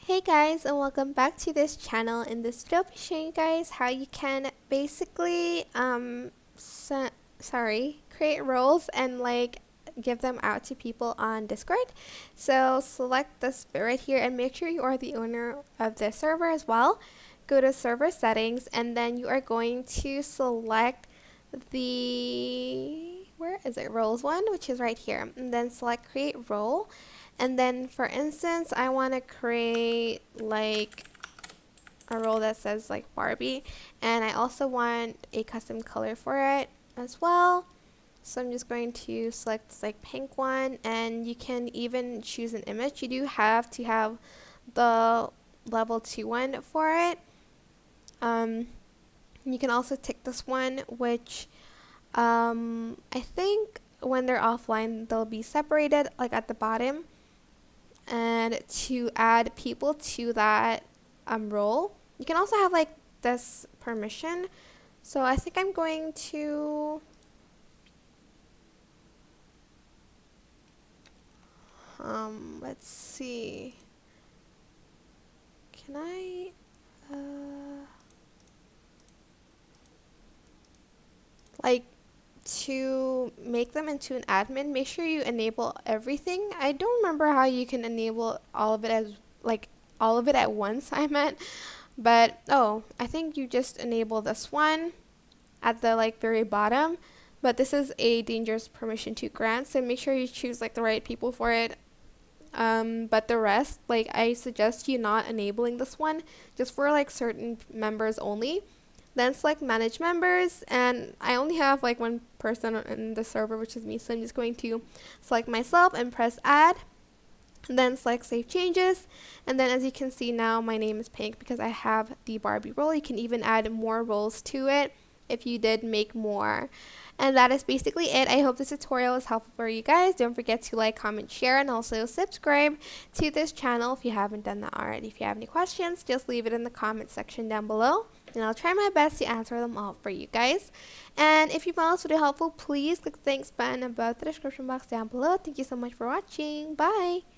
Hey guys, and welcome back to this channel. In this video I'll be showing you guys how you can basically create roles and give them out to people on Discord. So select this bit right here and make sure you are the owner of the server as well. Go to server settings and then you are going to select the roles one, which is right here, and then select create role. And then for instance, I want to create like a role that says like Barbie, and I also want a custom color for it as well. So I'm just going to select this like pink one, and you can even choose an image. You do have to have the level 2 one for it. You can also tick this one, which I think when they're offline they'll be separated like at the bottom, and to add people to that role. You can also have like this permission. So I think I'm going to let's see. Can I like to make them into an admin, make sure you enable everything. I don't remember how you can enable all of it as all of it at once, I meant. But I think you just enable this one at the very bottom. But this is a dangerous permission to grant, so make sure you choose the right people for it. But the rest, I suggest you not enabling this one, just for certain members only. Then select manage members, and I only have one person in the server, which is me, so I'm just going to select myself and press add, and then select save changes. And then as you can see now, my name is pink because I have the Barbie role. You can even add more roles to it if you did make more. And that is basically it. I hope this tutorial was helpful for you guys. Don't forget to like, comment, share, and also subscribe to this channel if you haven't done that already. If you have any questions, just leave it in the comment section down below, and I'll try my best to answer them all for you guys. And if you found this video helpful, please click the thanks button above the description box down below. Thank you so much for watching. Bye!